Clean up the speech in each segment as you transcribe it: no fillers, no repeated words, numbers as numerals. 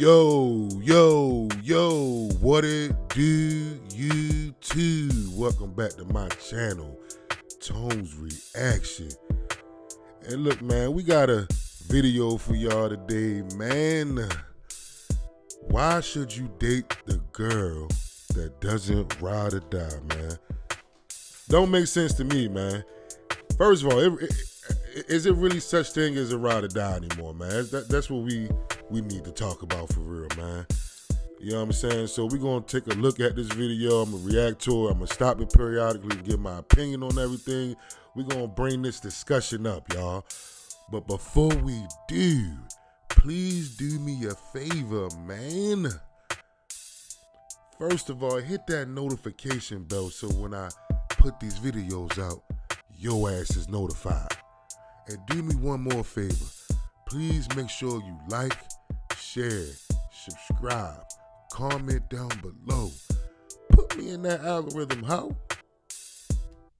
Yo, what it do, YouTube? Welcome back to my channel, Tones Reaction. And look, man, we got a video for y'all today, man. Why should you date the girl that doesn't ride or die, man? Don't make sense to me, man. First of all, is it really such thing as a ride or die anymore, man? That's what we need to talk about for real, man. You know what I'm saying? So we're going to take a look at this video. I'm going to react to it. I'm going to stop it periodically and give my opinion on everything. We're going to bring this discussion up, y'all. But before we do, please do me a favor, man. First of all, hit that notification bell so when I put these videos out, your ass is notified. And do me one more favor. Please make sure you like, share, subscribe, comment down below. Put me in that algorithm, ho.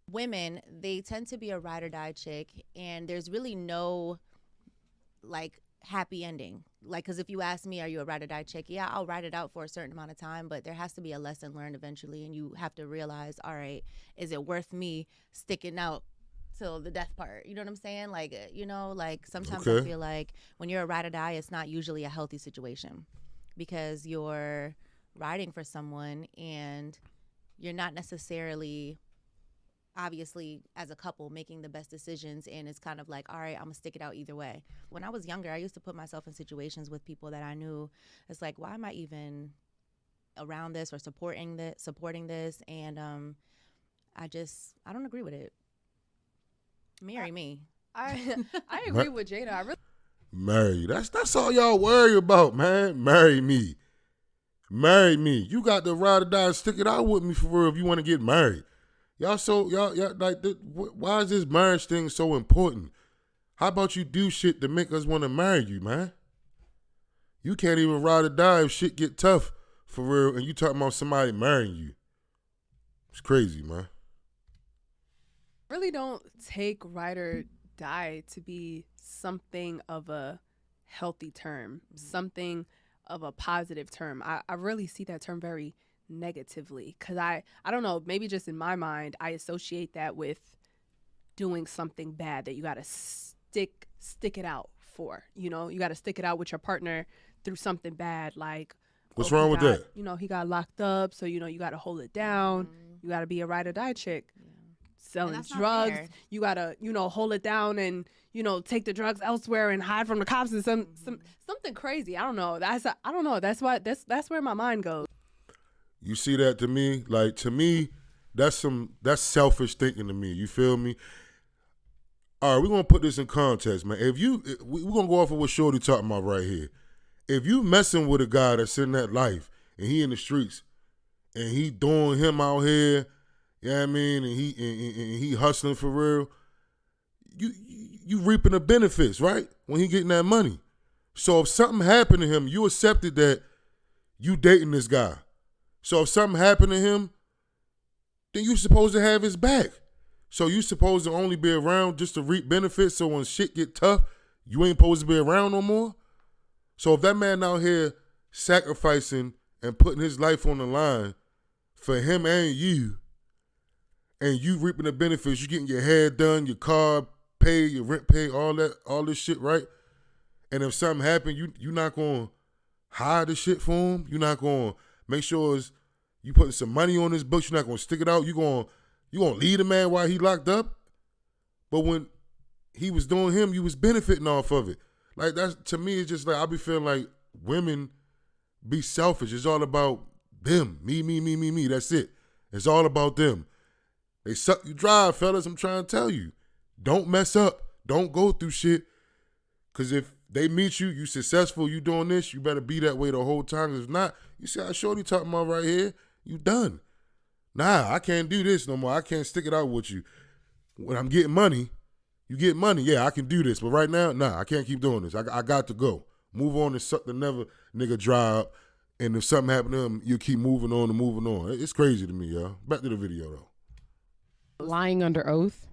Women, they tend to be a ride or die chick, and there's really no like happy ending. Like, because if you ask me, are you a ride or die chick? Yeah, I'll ride it out for a certain amount of time, but there has to be a lesson learned eventually, and you have to realize, all right, is it worth me sticking out till the death part? You know what I'm saying? Like, you know, like sometimes I feel like when you're a ride or die, it's not usually a healthy situation because you're riding for someone and you're not necessarily, obviously, as a couple, making the best decisions, and it's kind of like, all right, I'm gonna stick it out either way. When I was younger, I used to put myself in situations with people that I knew, it's like, why am I even around this or supporting this? And I don't agree with it. Marry me. I agree with Jada. I really marry. That's all y'all worry about, man. Marry me. Marry me. You got the ride or die and stick it out with me for real if you want to get married. Y'all like, why is this marriage thing so important? How about you do shit to make us want to marry you, man? You can't even ride or die if shit get tough for real, and you talking about somebody marrying you. It's crazy, man. really don't take ride or die to be something of a healthy term, something of a positive term. I really see that term very negatively because I don't know, maybe just in my mind, I associate that with doing something bad that you got to stick it out for. You know, you got to stick it out with your partner through something bad, like what's wrong with that? You know, he got locked up, so you know you got to hold it down. You got to be a ride or die chick. Selling drugs, you gotta, you know, hold it down and, you know, take the drugs elsewhere and hide from the cops and something crazy. I don't know. I don't know. That's where my mind goes. You see that to me? Like, to me, that's selfish thinking to me. You feel me? All right, we're gonna put this in context, man. We're gonna go off of what Shorty talking about right here. If you messing with a guy that's in that life and he in the streets and he doing him out here, you know what I mean, and he hustling for real, you reaping the benefits, right? When he getting that money. So if something happened to him, you accepted that you dating this guy. So if something happened to him, then you supposed to have his back. So you supposed to only be around just to reap benefits, so when shit get tough, you ain't supposed to be around no more? So if that man out here sacrificing and putting his life on the line for him and you reaping the benefits, you getting your hair done, your car paid, your rent paid, all this shit, right? And if something happen, you not gonna hide the shit for him. You're not gonna make sure you putting some money on his books. You're not gonna stick it out. You gonna leave the man while he locked up. But when he was doing him, you was benefiting off of it. Like, that's, to me, it's just like, I be feeling like women be selfish. It's all about them. Me. That's it. It's all about them. They suck you dry, fellas. I'm trying to tell you. Don't mess up. Don't go through shit. Because if they meet you, you successful, you doing this, you better be that way the whole time. If not, you see how Shorty talking about right here? You done. Nah, I can't do this no more. I can't stick it out with you. When I'm getting money, you get money. Yeah, I can do this. But right now, nah, I can't keep doing this. I got to go. Move on and suck the never nigga dry up. And if something happen to him, you keep moving on and moving on. It's crazy to me, y'all. Back to the video, though. Lying under oath?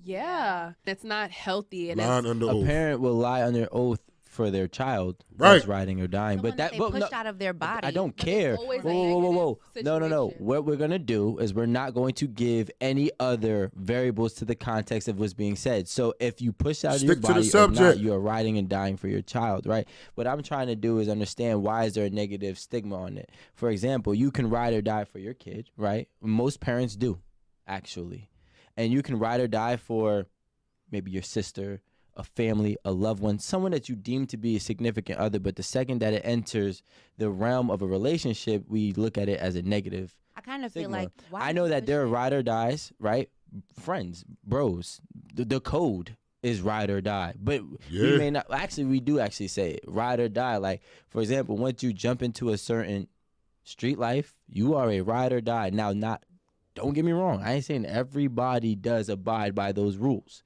Yeah, it's not healthy. And Lying under A oath. parent will lie under oath for their child Right. that's riding or dying. Someone But that they but pushed out of their body. I don't But it's care. always a Whoa. negative No. situation. What we're gonna do is we're not going to give any other variables to the context of what's being said. So if you push out your Stick to the body or not, subject. you are riding and dying for your child, right? What I'm trying to do is understand, why is there a negative stigma on it? For example, you can ride or die for your kid, right? Most parents do, actually. And you can ride or die for maybe your sister, a family, a loved one, someone that you deem to be a significant other. But the second that it enters the realm of a relationship, we look at it as a negative I kind of feel stigma. like why I would know you that push there are it? ride or dies, right? Friends, bros. The code is ride or die. But we Yeah. may not, actually, we do actually say it, ride or die. Like, for example, once you jump into a certain street life, you are a ride or die. Now, don't get me wrong. I ain't saying everybody does abide by those rules.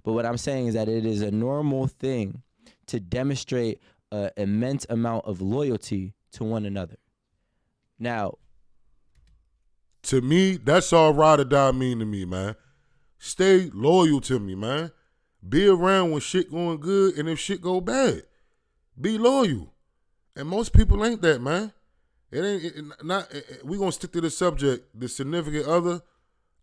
But what I'm saying is that it is a normal thing to demonstrate an immense amount of loyalty to one another. Now, To me, that's all ride or die mean to me, man. Stay loyal to me, man. Be around when shit going good and if shit go bad. Be loyal. And most people ain't that, man. It ain't not. We gonna stick to the subject, the significant other.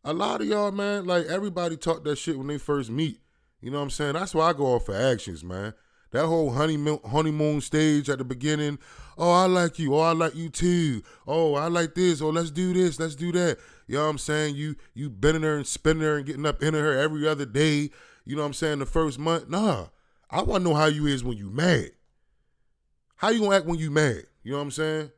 A lot of y'all, man, like everybody talk that shit when they first meet. You know what I'm saying? That's why I go off for actions, man. That whole honeymoon stage at the beginning. Oh, I like you. Oh, I like you too. Oh, I like this. Oh, let's do this. Let's do that. You know what I'm saying? You bending her and spinning her and getting up into her every other day. You know what I'm saying? The first month. Nah. I want to know how you is when you mad. How you gonna act when you mad? You know what I'm saying?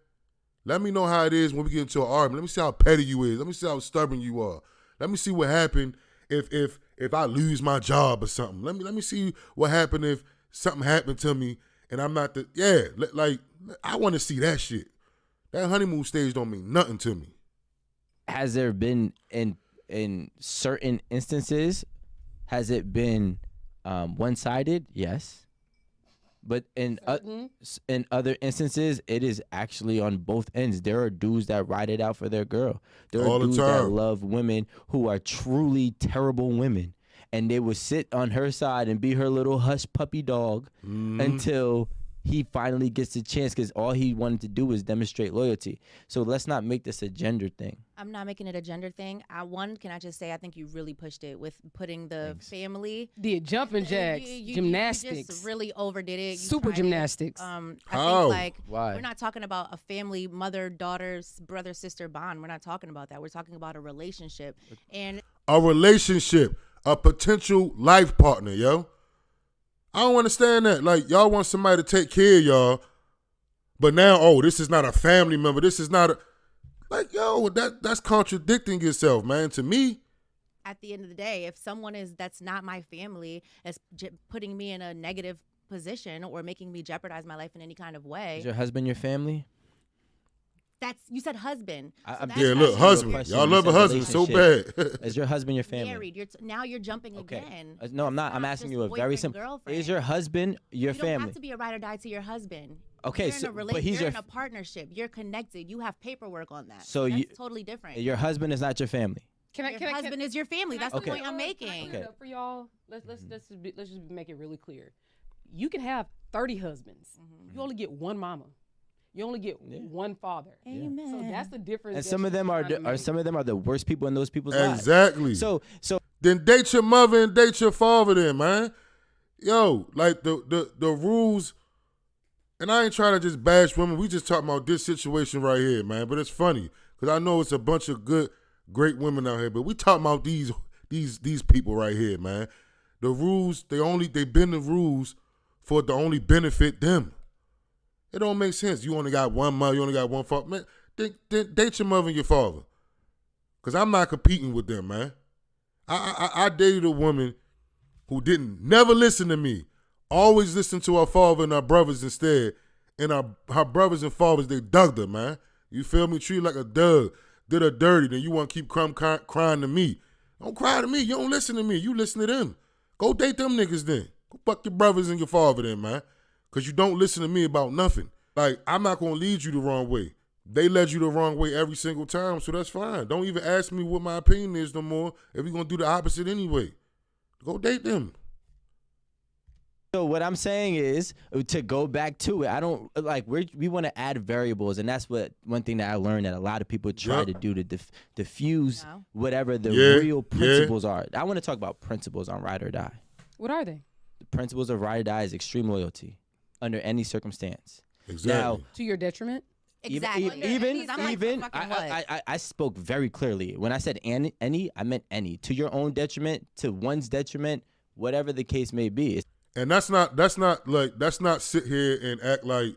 Let me know how it is when we get into an argument. Let me see how petty you is. Let me see how stubborn you are. Let me see what happened if I lose my job or something. Let me see what happened if something happened to me and I'm not like I want to see that shit. That honeymoon stage don't mean nothing to me. has there been in certain instances, has it been one-sided? Yes. But in other instances, it is actually on both ends. There are dudes that ride it out for their girl. There All are the dudes that time. love women who are truly terrible women. And they would sit on her side and be her little hush puppy dog until he finally gets the chance, because all he wanted to do was demonstrate loyalty. So let's not make this a gender thing. I'm not making it a gender thing. Can I just say, I think you really pushed it with putting the family. Did jumping jacks, You gymnastics, just really overdid it. You super tried it. gymnastics. I How? think like Why? we're not talking about a family, mother, daughter, brother, sister bond. We're not talking about that. We're talking about a relationship. And A relationship, a potential life partner, yo. I don't understand that. Like, y'all want somebody to take care of y'all, but now, oh, this is not a family member. This is not a, like, yo, that's contradicting itself, man. To me, at the end of the day, if someone that's not my family, is putting me in a negative position or making me jeopardize my life in any kind of way, Is your husband your family? you said husband. I'm that's yeah, asking look, you a husband. question. Y'all You love a said husband so bad. Is your husband your family? married. Now you're jumping Okay. again. No, I'm not. It's I'm asking just you a very boyfriend, simple. girlfriend. Is your husband your You don't family? have to be a ride or die to your husband. Okay, you're in so- a but he's you're your in a partnership. You're connected. You have paperwork on that. So that's you- totally different. Your husband is not your family. Your husband is your family. That's Okay. the point I'm Can I making. clear it up for y'all? Let's just make it really clear. You can have 30 husbands. You only get one mama. You only get one father. Amen. So that's the difference. And that some of she's them are trying to make. some of them are the worst people in those people's lives. Exactly. So Then date your mother and date your father then, man. Yo, like the rules, and I ain't trying to just bash women. We just talking about this situation right here, man. But it's funny, because I know it's a bunch of good, great women out here, but we talking about these people right here, man. The rules, they bend the rules for it to only benefit them. It don't make sense. You only got one mother, you only got one father. Man, then date your mother and your father. Because I'm not competing with them, man. I dated a woman who never listen to me. Always listen to her father and her brothers instead. And her brothers and fathers, they dug her, man. You feel me? Treat her like a dog. Did her dirty. Then you want to keep crying to me. Don't cry to me. You don't listen to me. You listen to them. Go date them niggas then. Go fuck your brothers and your father then, man. Because you don't listen to me about nothing. Like, I'm not going to lead you the wrong way. They led you the wrong way every single time, so that's fine. Don't even ask me what my opinion is no more if you're going to do the opposite anyway. Go date them. So what I'm saying is to go back to it. I don't like we want to add variables, and that's one thing that I learned that a lot of people try to do to diffuse No. whatever the Yeah, real principles are. I want to talk about principles on ride or die. What are they? The principles of ride or die is extreme loyalty under any circumstance. Exactly. Now, To your detriment? Exactly. even I'm like, fucking what? I spoke very clearly when I said any, I meant any, to your own detriment, to one's detriment, whatever the case may be. And that's not sit here and act like,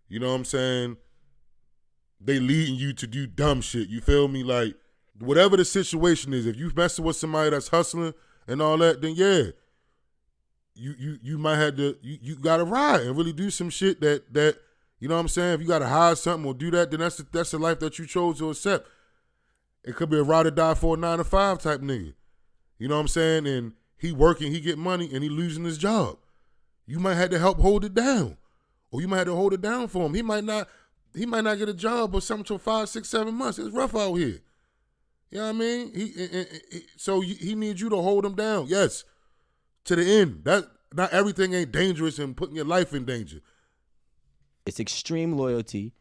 you know what I'm saying, they leading you to do dumb shit. You feel me? Like, whatever the situation is, if you messing with somebody that's hustling and all that, then yeah, you might have to you gotta ride and really do some shit that you know what I'm saying. If you gotta hide something or do that, then that's the life that you chose to accept. It could be a ride or die for a 9 to 5 type nigga. You know what I'm saying? And he working, he get money, and he losing his job. You might have to help hold it down, or you might have to hold it down for him. He might not get a job or something till 5, 6, 7 months. It's rough out here. You know what I mean? So he needs you to hold him down. Yes, to the end. That not everything ain't dangerous and putting your life in danger. It's extreme loyalty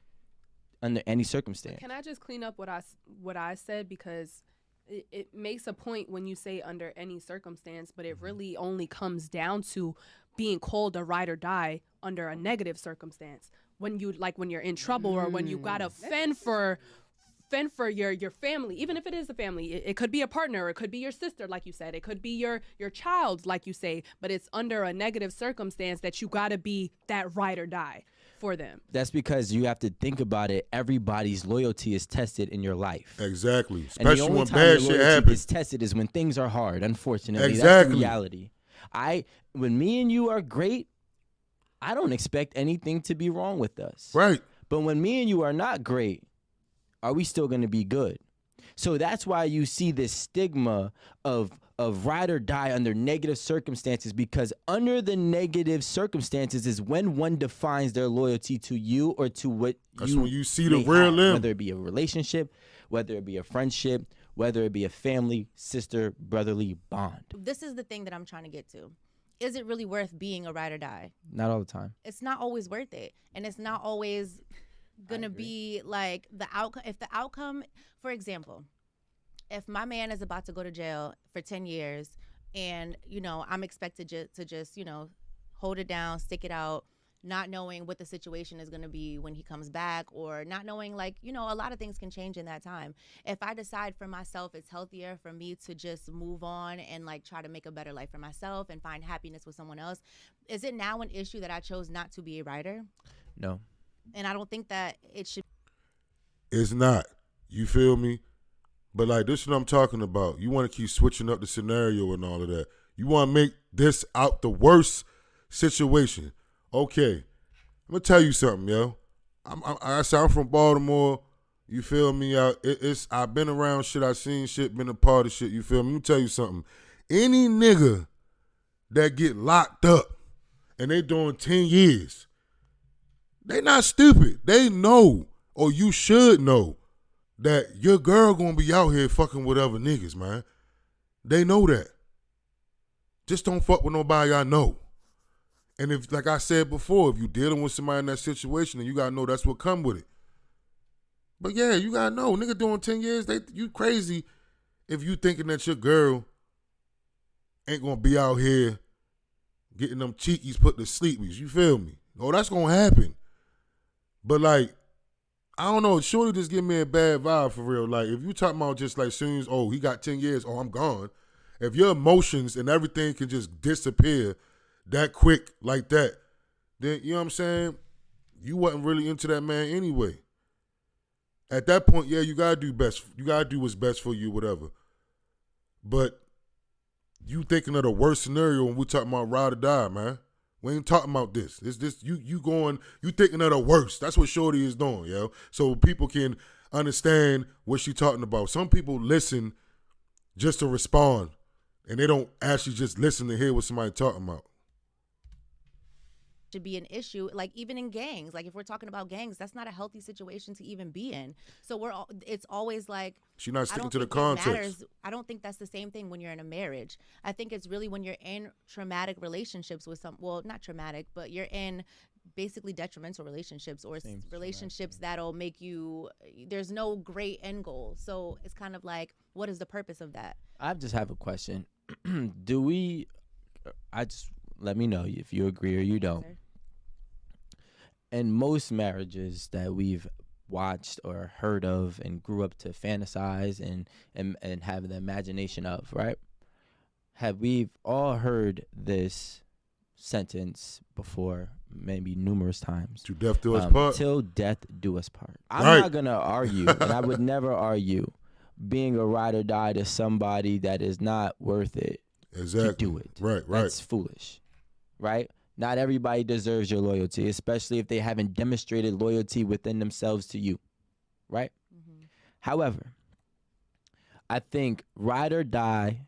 under any circumstance. Can I just clean up what I said, because it makes a point when you say under any circumstance, but it really only comes down to being called a ride or die under a negative circumstance. When you're in trouble, or when you gotta fend for your family, even if it is a family. It could be a partner, it could be your sister, like you said, it could be your child, like you say, but it's under a negative circumstance that you gotta be that ride or die for them. That's because you have to think about it. Everybody's loyalty is tested in your life. Exactly. And the Especially only when time bad your shit loyalty happens. is tested is when things are hard. Unfortunately, that's Exactly. the reality. When me and you are great, I don't expect anything to be wrong with us. Right. But when me and you are not great, are we still going to be good? So that's why you see this stigma of ride or die under negative circumstances, because under the negative circumstances is when one defines their loyalty to you or to what That's you when you see the may real have, them. whether it be a relationship, whether it be a friendship, whether it be a family, sister, brotherly bond. This is the thing that I'm trying to get to. Is it really worth being a ride or die? Not all the time. It's not always worth it, and it's not always gonna be like the outcome. If the outcome, for example, if my man is about to go to jail for 10 years and, you know, I'm expected to just, you know, hold it down, stick it out, not knowing what the situation is going to be when he comes back, or not knowing, like, you know, a lot of things can change in that time. If I decide for myself it's healthier for me to just move on and, like, try to make a better life for myself and find happiness with someone else, is it now an issue that I chose not to be a writer? No. And I don't think that it should. It's not. You feel me? But like, this is what I'm talking about. You want to keep switching up the scenario and all of that. You want to make this out the worst situation. Okay, I'm gonna tell you something, yo. I'm from Baltimore. You feel me? I've been around shit. I've seen shit. Been a part of shit. You feel me? Let me tell you something. Any nigga that get locked up and they doing 10 years, they not stupid. They know, or you should know, that your girl gonna be out here fucking with other niggas, man. They know that. Just don't fuck with nobody I know. And if, like I said before, if you dealing with somebody in that situation, then you gotta know that's what come with it. But yeah, you gotta know, nigga doing 10 years, you crazy if you thinking that your girl ain't gonna be out here getting them cheekies put to sleep. You feel me? Oh, that's gonna happen. But like, I don't know, surely just give me a bad vibe for real. Like, if you talking about just like soon as, oh, he got 10 years, oh, I'm gone. If your emotions and everything can just disappear that quick like that, then, you know what I'm saying, you wasn't really into that man anyway. At that point, yeah, you gotta do best. You gotta do what's best for you, whatever. But you thinking of the worst scenario when we talking about ride or die, man. We ain't talking about this. You thinking of the worst. That's what Shorty is doing, yo. So people can understand what she talking about. Some people listen just to respond, and they don't actually just listen to hear what somebody talking about. should be an issue. Like even in gangs, like if we're talking about gangs, that's not a healthy situation to even be in. So it's always like, She's not I sticking don't to the think it context. matters. I don't think that's the same thing when you're in a marriage. I think it's really when you're in traumatic relationships with well, not traumatic, but you're in basically detrimental relationships or relationships that'll make you, there's no great end goal. So it's kind of like, what is the purpose of that? I just have a question. Let me know if you agree or you don't. Sir? In most marriages that we've watched or heard of and grew up to fantasize and have the imagination of, right? We've all heard this sentence before, maybe numerous times. To death do us part. Till death do us part. I'm Right. not gonna argue, and I would never argue being a ride or die to somebody that is not worth it Exactly. to do it. Right. That's foolish, right? Not everybody deserves your loyalty, especially if they haven't demonstrated loyalty within themselves to you, right? Mm-hmm. However, I think ride or die,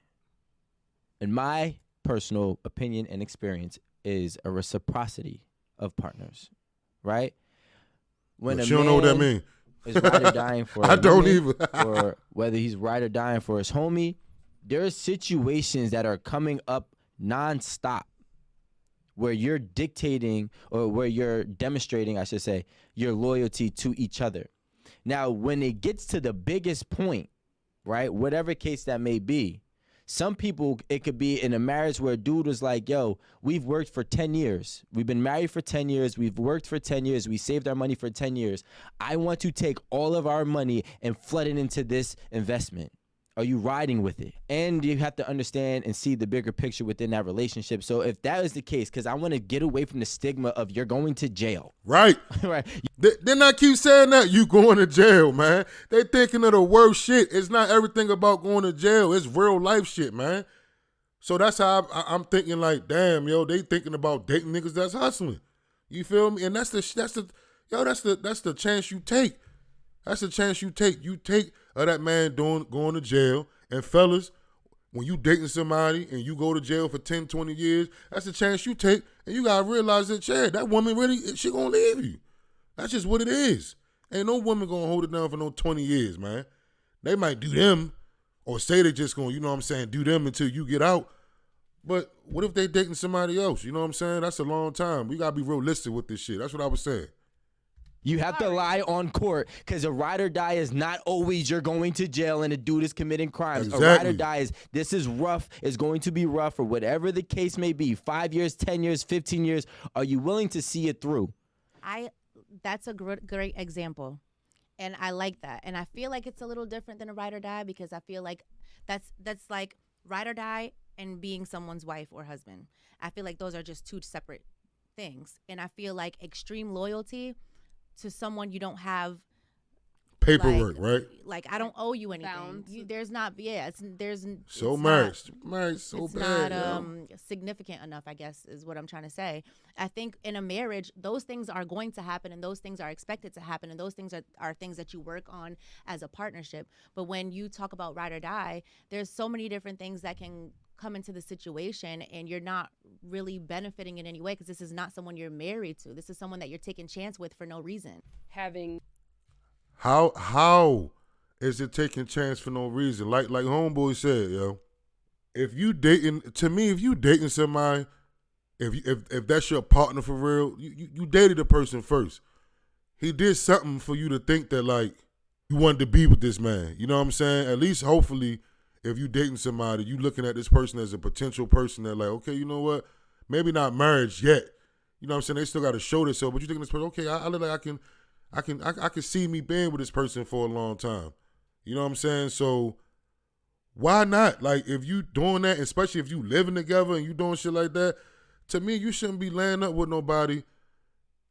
in my personal opinion and experience, is a reciprocity of partners, right? When But a you don't know what that man mean. is ride or dying for I a don't woman, either. or whether he's ride or dying for his homie, there are situations that are coming up nonstop where you're dictating, or where you're demonstrating, I should say, your loyalty to each other. Now, when it gets to the biggest point, right, whatever case that may be, some people, it could be in a marriage where a dude was like, yo, we've worked for 10 years. We've been married for 10 years. We've worked for 10 years. We saved our money for 10 years. I want to take all of our money and flood it into this investment. Are you riding with it? And you have to understand and see the bigger picture within that relationship. So if that is the case, because I want to get away from the stigma of you're going to jail, Right. right? Then I keep saying that you going to jail, man. They thinking of the worst shit. It's not everything about going to jail. It's real life shit, man. So that's how I'm thinking. Like, damn, yo, they thinking about dating niggas that's hustling. You feel me? And that's the chance you take. That's the chance you take. You take of that man going to jail. And fellas, when you dating somebody and you go to jail for 10, 20 years, that's the chance you take. And you gotta realize that, yeah, that woman really, she gonna leave you. That's just what it is. Ain't no woman gonna hold it down for no 20 years, man. They might do them or say they just gonna, you know what I'm saying, do them until you get out. But what if they dating somebody else? You know what I'm saying? That's a long time. We gotta be realistic with this shit. That's what I was saying. You have to lie on court, because a ride or die is not always you're going to jail and a dude is committing crimes. Exactly. A ride or die is, this is rough, is going to be rough, or whatever the case may be. 5 years, 10 years, 15 years. Are you willing to see it through? That's a great example, and I like that. And I feel like it's a little different than a ride or die, because I feel like that's like ride or die and being someone's wife or husband. I feel like those are just two separate things. And I feel like extreme loyalty to someone you don't have Paperwork, right? Like, I don't owe you anything. Bound. There's not, yeah, there's So it's married so it's bad. not yo. significant enough, I guess, is what I'm trying to say. I think in a marriage, those things are going to happen, and those things are expected to happen, and those things are things that you work on as a partnership. But when you talk about ride or die, there's so many different things that can come into the situation, and you're not really benefiting in any way, because this is not someone you're married to. This is someone that you're taking chance with for no reason. Having How is it taking chance for no reason? Like homeboy said, yo, if you dating somebody, if that's your partner for real, you dated a person first. He did something for you to think that, like, you wanted to be with this man. You know what I'm saying? At least, hopefully, if you dating somebody, you looking at this person as a potential person that, like, okay, you know what? Maybe not marriage yet. You know what I'm saying? They still got to show themselves, but you thinking this person, okay, I look like I can see me being with this person for a long time. You know what I'm saying? So why not? Like, if you doing that, especially if you living together and you doing shit like that, to me, you shouldn't be laying up with nobody,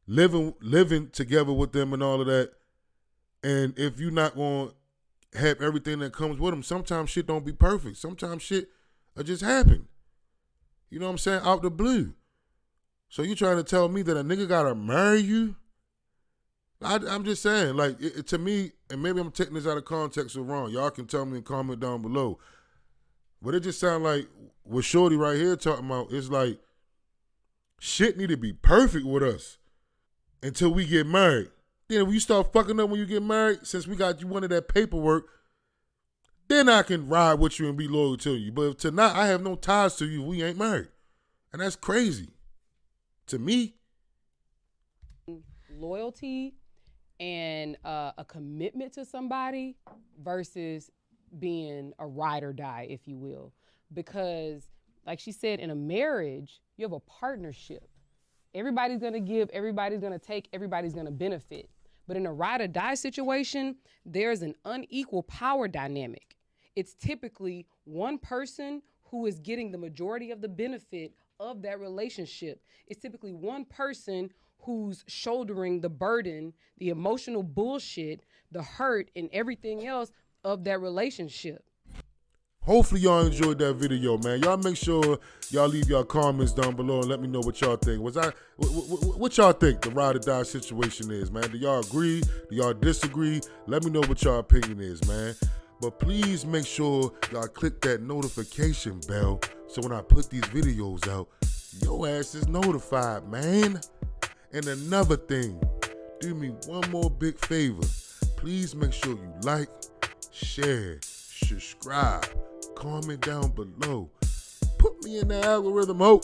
living together with them and all of that. And if you're not going to have everything that comes with them, sometimes shit don't be perfect. Sometimes shit will just happen. You know what I'm saying? Out the blue. So you trying to tell me that a nigga got to marry you? I'm just saying, like, to me, and maybe I'm taking this out of context or wrong. Y'all can tell me and comment down below. But it just sounds like what Shorty right here talking about is like shit need to be perfect with us until we get married. Then when you start fucking up when you get married, since we got you one of that paperwork, then I can ride with you and be loyal to you. But if tonight I have no ties to you, we ain't married. And that's crazy. To me. Loyalty and a commitment to somebody versus being a ride or die, if you will. Because, like she said, in a marriage, you have a partnership. Everybody's going to give, everybody's going to take, everybody's going to benefit. But in a ride or die situation, there's an unequal power dynamic. It's typically one person who is getting the majority of the benefit of that relationship. It's typically one person who's shouldering the burden, the emotional bullshit, the hurt, and everything else of that relationship. Hopefully y'all enjoyed that video, man. Y'all make sure y'all leave y'all comments down below and let me know what y'all think. What y'all think the ride or die situation is, man? Do y'all agree? Do y'all disagree? Let me know what y'all opinion is, man. But please make sure y'all click that notification bell so when I put these videos out, your ass is notified, man. And another thing, do me one more big favor. Please make sure you like, share, subscribe, comment down below. Put me in the algorithm, ho.